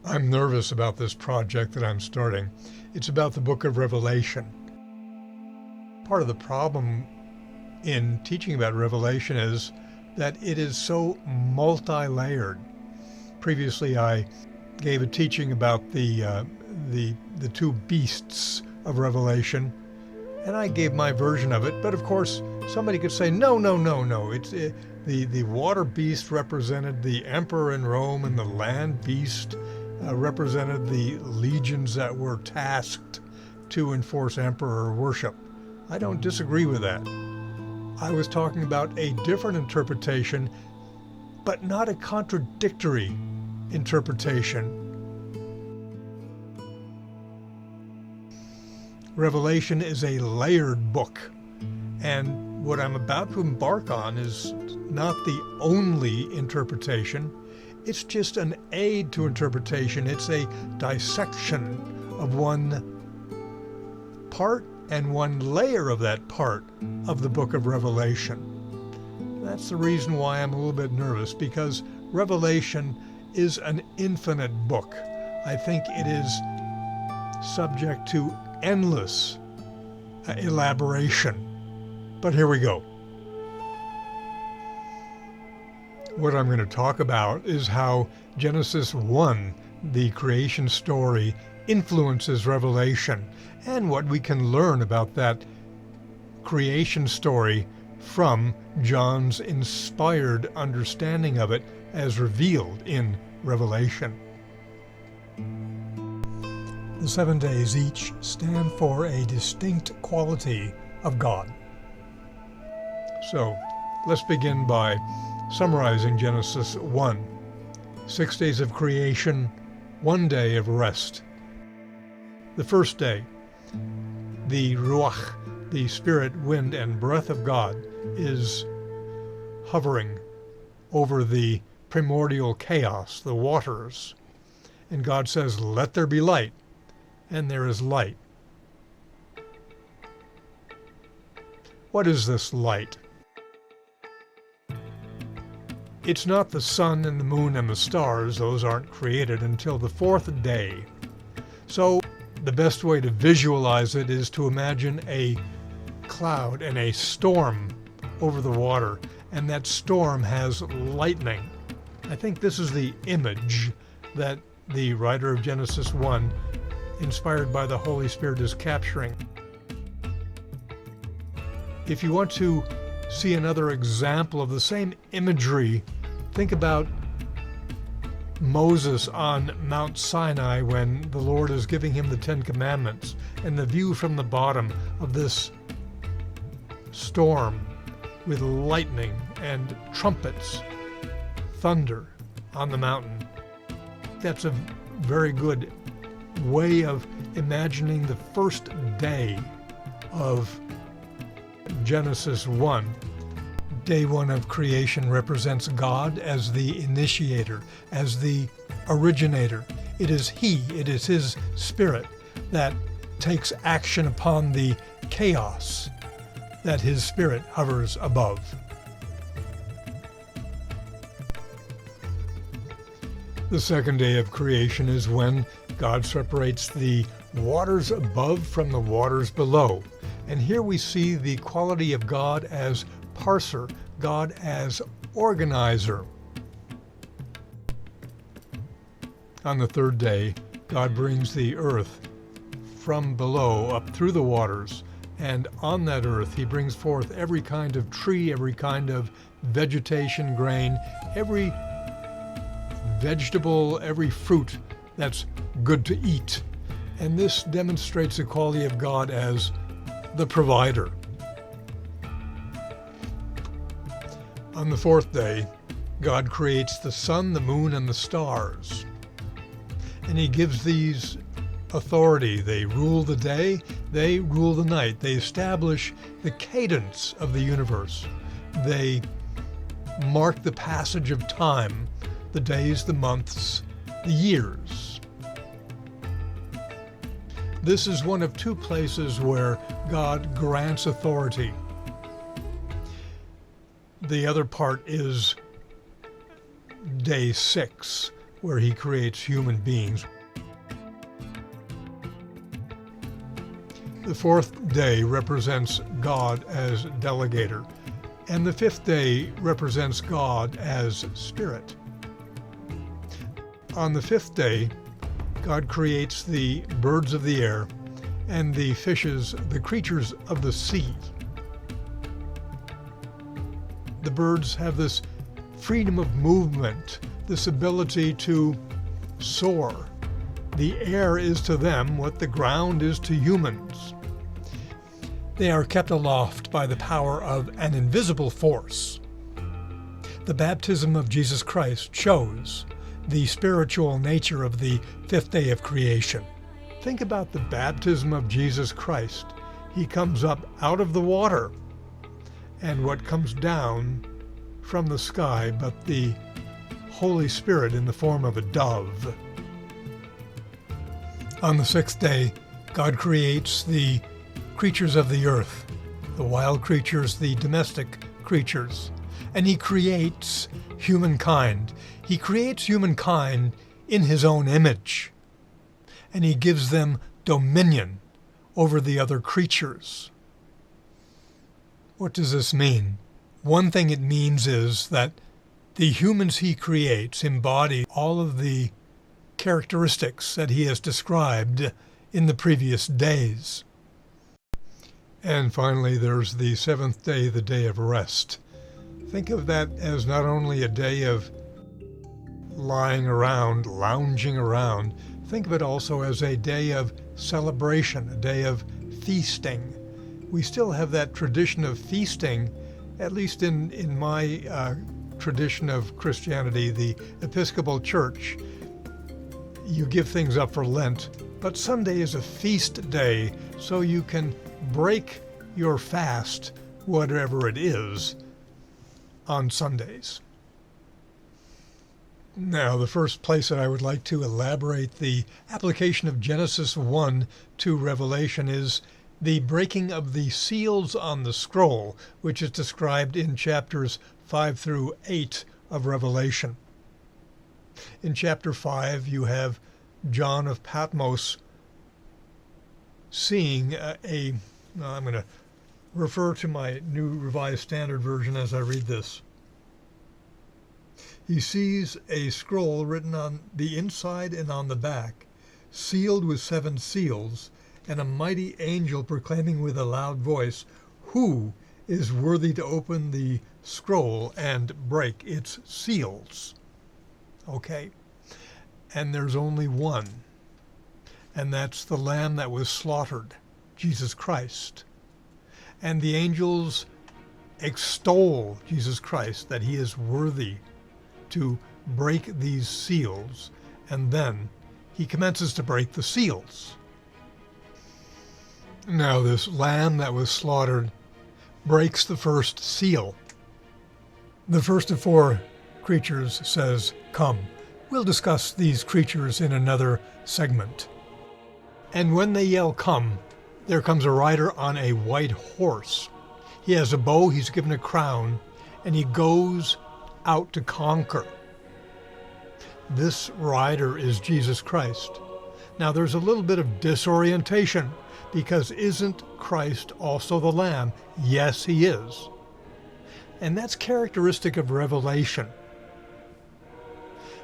I'm nervous about this project that I'm starting. It's about the book of Revelation. Part of the problem in teaching about Revelation is that it is so multi-layered. Previously, I gave a teaching about the two beasts of Revelation, and I gave my version of it. But of course, somebody could say, no. It's the water beast represented the emperor in Rome, and the land beast represented the legions that were tasked to enforce emperor worship. I don't disagree with that. I was talking about a different interpretation, but not a contradictory interpretation. Revelation is a layered book, and what I'm about to embark on is not the only interpretation. It's just an aid to interpretation. It's a dissection of one part and one layer of that part of the book of Revelation. That's the reason why I'm a little bit nervous, because Revelation is an infinite book. I think it is subject to endless elaboration. But here we go. What I'm going to talk about is how Genesis 1, the creation story, influences Revelation, and what we can learn about that creation story from John's inspired understanding of it as revealed in Revelation. The 7 days each stand for a distinct quality of God. So, let's begin by summarizing Genesis 1. 6 days of creation, 1 day of rest. The first day, the Ruach, the spirit, wind, and breath of God, is hovering over the primordial chaos, the waters. And God says, "Let there be light," and there is light. What is this light? It's not the sun and the moon and the stars. Those aren't created until the fourth day. So the best way to visualize it is to imagine a cloud and a storm over the water, and that storm has lightning. I think this is the image that the writer of Genesis 1, inspired by the Holy Spirit, is capturing. If you want to see another example of the same imagery, think about Moses on Mount Sinai when the Lord is giving him the Ten Commandments, and the view from the bottom of this storm with lightning and trumpets, thunder on the mountain. That's a very good way of imagining the first day of Genesis 1. Day 1 of creation represents God as the initiator, as the originator. It is His Spirit that takes action upon the chaos that His Spirit hovers above. The second day of creation is when God separates the waters above from the waters below. And here we see the quality of God as parser, God as organizer. On the third day, God brings the earth from below up through the waters, and on that earth He brings forth every kind of tree, every kind of vegetation, grain, every vegetable, every fruit that's good to eat. And this demonstrates the quality of God as the provider. On the fourth day, God creates the sun, the moon, and the stars. And He gives these authority. They rule the day, they rule the night. They establish the cadence of the universe. They mark the passage of time, the days, the months, the years. This is one of two places where God grants authority. The other part is day 6, where he creates human beings. The fourth day represents God as delegator, and the fifth day represents God as spirit. On the fifth day, God creates the birds of the air and the fishes, the creatures of the sea. The birds have this freedom of movement, this ability to soar. The air is to them what the ground is to humans. They are kept aloft by the power of an invisible force. The baptism of Jesus Christ shows the spiritual nature of the fifth day of creation. Think about the baptism of Jesus Christ. He comes up out of the water, and what comes down from the sky but the Holy Spirit in the form of a dove. On the sixth day, God creates the creatures of the earth, the wild creatures, the domestic creatures, and he creates humankind. He creates humankind in his own image, and he gives them dominion over the other creatures. What does this mean? One thing it means is that the humans he creates embody all of the characteristics that he has described in the previous days. And finally, there's the seventh day, the day of rest. Think of that as not only a day of lying around, lounging around, think of it also as a day of celebration, a day of feasting. We still have that tradition of feasting, at least in my tradition of Christianity, the Episcopal Church. You give things up for Lent, but Sunday is a feast day, so you can break your fast, whatever it is, on Sundays. Now, the first place that I would like to elaborate the application of Genesis 1 to Revelation is the breaking of the seals on the scroll, which is described in chapters 5 through 8 of Revelation. In chapter 5, you have John of Patmos seeing I'm going to refer to my New Revised Standard Version as I read this. He sees a scroll written on the inside and on the back, sealed with 7 seals, and a mighty angel proclaiming with a loud voice, "Who is worthy to open the scroll and break its seals?" Okay. And there's only one, and that's the Lamb that was slaughtered, Jesus Christ. And the angels extol Jesus Christ, that he is worthy to break these seals, and then he commences to break the seals. Now this lamb that was slaughtered breaks the first seal. The first of 4 creatures says, "Come." We'll discuss these creatures in another segment. And when they yell, "Come," there comes a rider on a white horse. He has a bow, he's given a crown, and he goes out to conquer. This rider is Jesus Christ. Now there's a little bit of disorientation, because isn't Christ also the Lamb? Yes, he is. And that's characteristic of Revelation.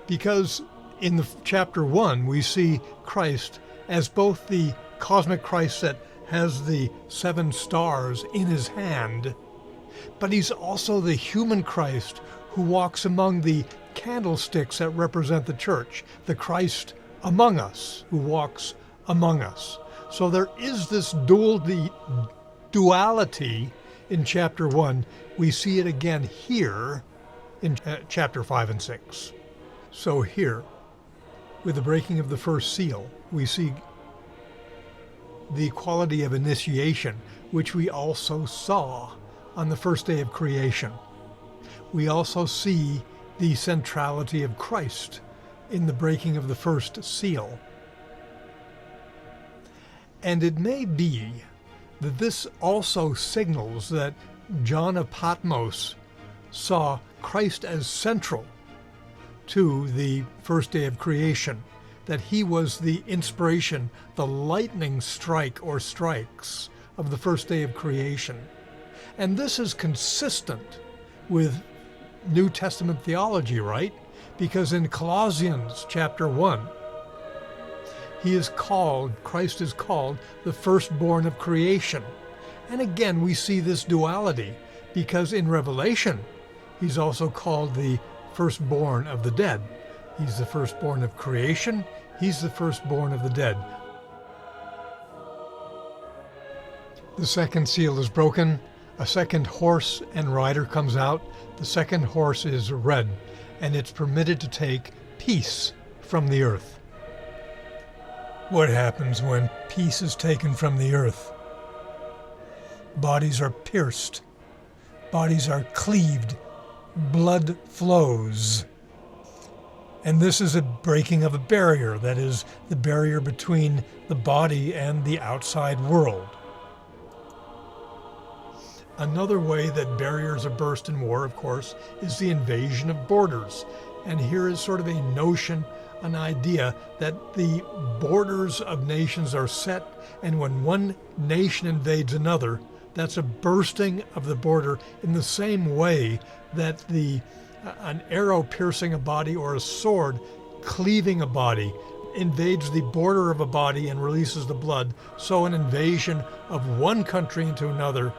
Because in the chapter 1, we see Christ as both the cosmic Christ that has the 7 stars in his hand, but he's also the human Christ who walks among the candlesticks that represent the church, the Christ among us, who walks among us. So there is this duality in chapter 1. We see it again here in chapter 5 and 6. So here, with the breaking of the first seal, we see the quality of initiation, which we also saw on the first day of creation. We also see the centrality of Christ in the breaking of the first seal. And it may be that this also signals that John of Patmos saw Christ as central to the first day of creation, that he was the inspiration, the lightning strike or strikes of the first day of creation. And this is consistent with New Testament theology, right? Because in Colossians chapter 1, Christ is called the firstborn of creation. And again, we see this duality, because in Revelation, he's also called the firstborn of the dead. He's the firstborn of creation. He's the firstborn of the dead. The second seal is broken. A second horse and rider comes out. The second horse is red, and it's permitted to take peace from the earth. What happens when peace is taken from the earth? Bodies are pierced. Bodies are cleaved. Blood flows. And this is a breaking of a barrier, that is, the barrier between the body and the outside world. Another way that barriers are burst in war, of course, is the invasion of borders. And here is sort of a notion, an idea, that the borders of nations are set, and when one nation invades another, that's a bursting of the border, in the same way that an arrow piercing a body or a sword cleaving a body invades the border of a body and releases the blood. So an invasion of one country into another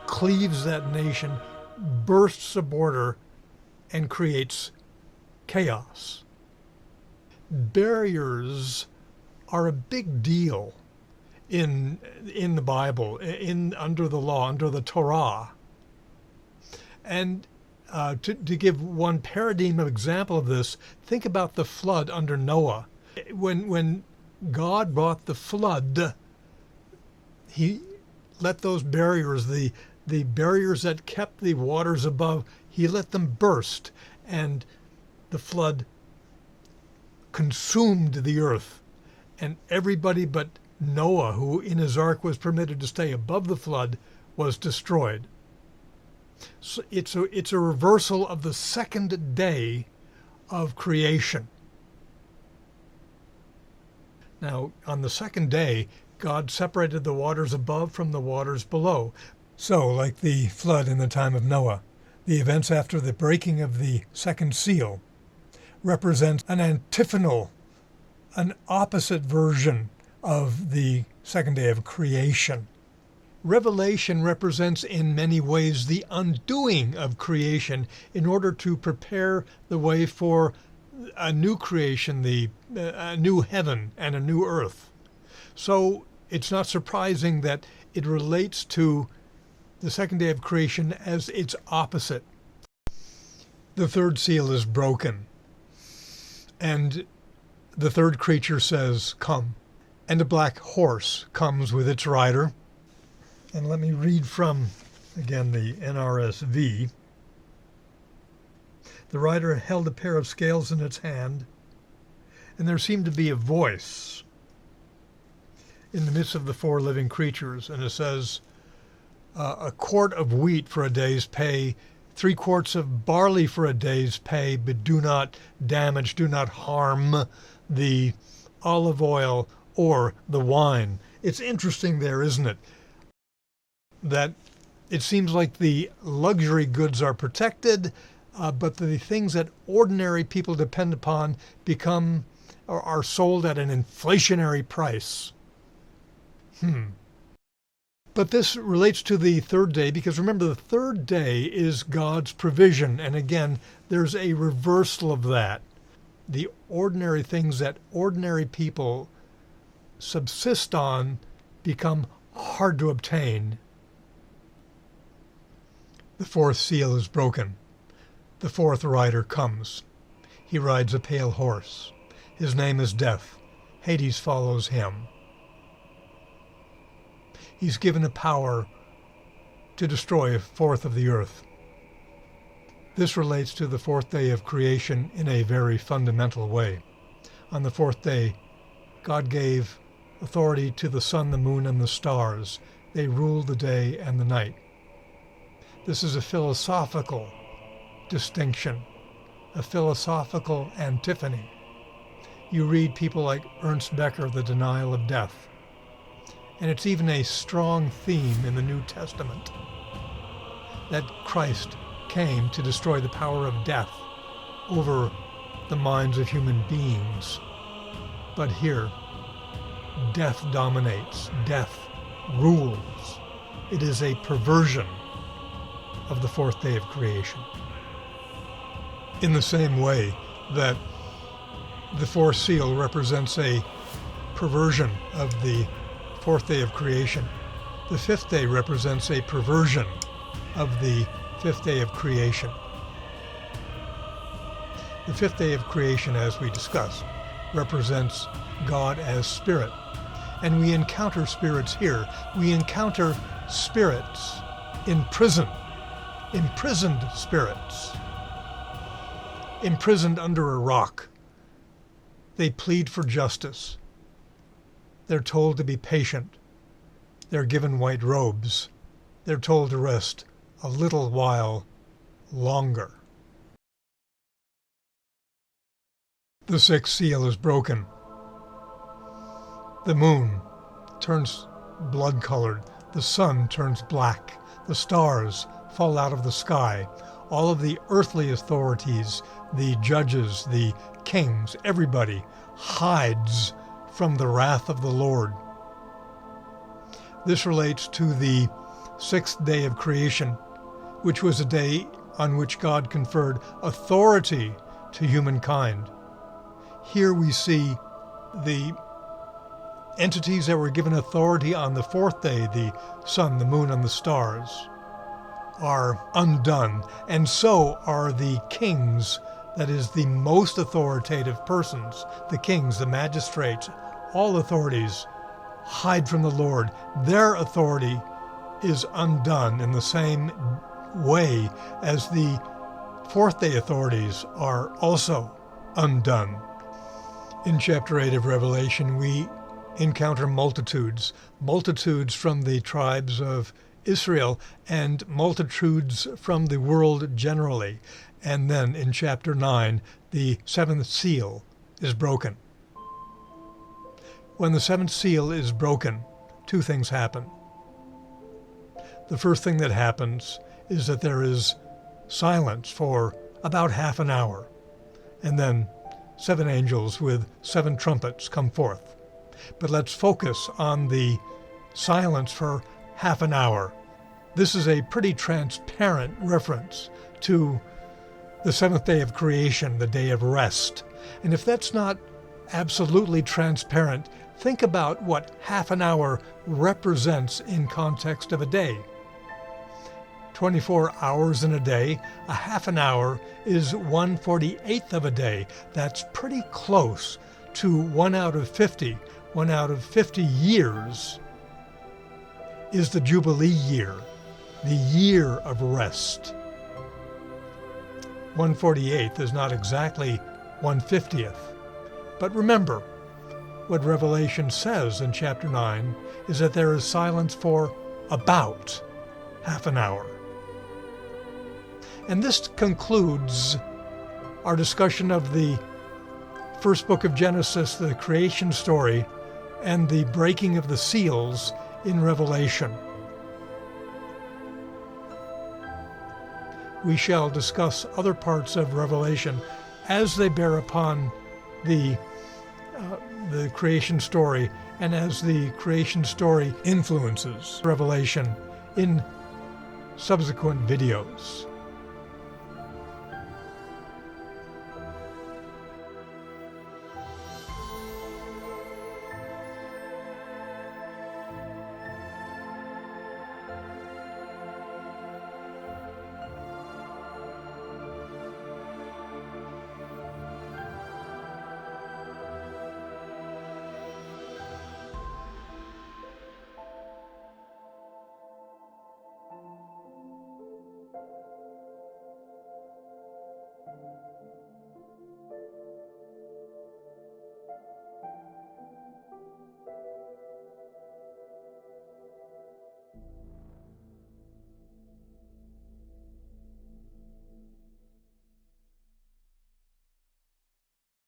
cleaves that nation, bursts a border, and creates chaos. Barriers are a big deal in the Bible, under the law, under the Torah. And to give one paradigm of example of this, think about the flood under Noah. When God brought the flood, he let those barriers, the barriers that kept the waters above, he let them burst, and the flood consumed the earth. And everybody but Noah, who in his ark was permitted to stay above the flood, was destroyed. So it's a reversal of the second day of creation. Now, on the second day, God separated the waters above from the waters below. So, like the flood in the time of Noah, the events after the breaking of the second seal represent an antiphonal, an opposite version of the second day of creation. Revelation represents in many ways the undoing of creation in order to prepare the way for a new creation, a new heaven and a new earth. So it's not surprising that it relates to the second day of creation as its opposite. The third seal is broken, and the third creature says, "Come." And a black horse comes with its rider. And let me read from, again, the NRSV. The rider held a pair of scales in its hand, and there seemed to be a voice in the midst of the four living creatures. And it says, a quart of wheat for a day's pay, 3 quarts of barley for a day's pay, but do not damage, do not harm the olive oil or the wine. It's interesting there, isn't it? That it seems like the luxury goods are protected, but the things that ordinary people depend upon are sold at an inflationary price. But this relates to the third day, because remember, the third day is God's provision. And again, there's a reversal of that. The ordinary things that ordinary people subsist on become hard to obtain. The fourth seal is broken. The fourth rider comes. He rides a pale horse. His name is Death. Hades follows him. He's given a power to destroy a fourth of the earth. This relates to the fourth day of creation in a very fundamental way. On the fourth day, God gave authority to the sun, the moon, and the stars. They rule the day and the night. This is a philosophical distinction. a philosophical antiphony. You read people like Ernst Becker, The Denial of Death. And it's even a strong theme in the New Testament that Christ came to destroy the power of death over the minds of human beings. But here, death dominates, death rules. It is a perversion of the fourth day of creation. In the same way that the fourth seal represents a perversion of the fourth day of creation, the fifth day represents a perversion of the fifth day of creation. The fifth day of creation, as we discussed, represents God as spirit. And we encounter spirits here. We encounter spirits in prison, imprisoned spirits, imprisoned under a rock. They plead for justice. They're told to be patient. They're given white robes. They're told to rest a little while longer. The sixth seal is broken. The moon turns blood-colored. The sun turns black. The stars fall out of the sky. All of the earthly authorities, the judges, the kings, everybody hides from the wrath of the Lord. This relates to the sixth day of creation, which was a day on which God conferred authority to humankind. Here we see the entities that were given authority on the fourth day, the sun, the moon, and the stars, are undone, and so are the kings, that is, the most authoritative persons, the kings, the magistrates, all authorities hide from the Lord. Their authority is undone in the same way as the fourth day authorities are also undone. In chapter 8 of Revelation, we encounter multitudes from the tribes of Israel and multitudes from the world generally. And then in chapter 9, the seventh seal is broken. When the seventh seal is broken, two things happen. The first thing that happens is that there is silence for about half an hour, and then 7 angels with 7 trumpets come forth. But let's focus on the silence for half an hour. This is a pretty transparent reference to the seventh day of creation, the day of rest. And if that's not absolutely transparent, think about what half an hour represents in context of a day. 24 hours in a day, a half an hour is 1/48th of a day. That's pretty close to 1 out of 50. 1 out of 50 years is the Jubilee year, the year of rest. 1/48th is not exactly 1/50th. But remember, what Revelation says in chapter 9 is that there is silence for about half an hour. And this concludes our discussion of the first book of Genesis, the creation story, and the breaking of the seals in Revelation. We shall discuss other parts of Revelation as they bear upon the creation story and as the creation story influences Revelation in subsequent videos.